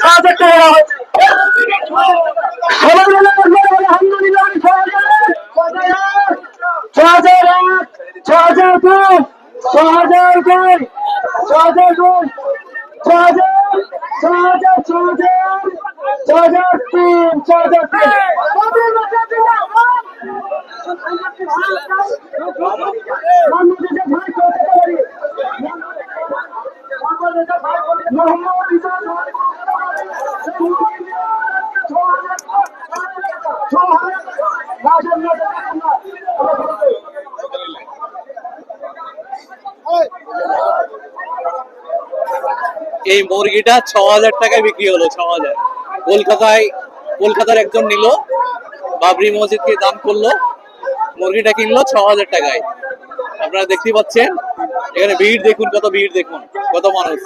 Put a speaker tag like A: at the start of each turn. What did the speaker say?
A: 6,000 টাকা দেওয়া হয়েছে। সবাই মিলে বলবেন আলহামদুলিল্লাহ। 6,001, 6,002, 6,002, 6,002,
B: এই মুরগিটা 6,000 টাকায় বিক্রি হলো। 6,000 কলকাতার একজন নিল, বাবরি মসজিদকে দান করলো, মুরগিটা কিনলো 6,000 টাকায়। আপনারা দেখতে পাচ্ছেন এখানে ভিড় দেখুন, কত ভিড় দেখুন, কত মানুষ।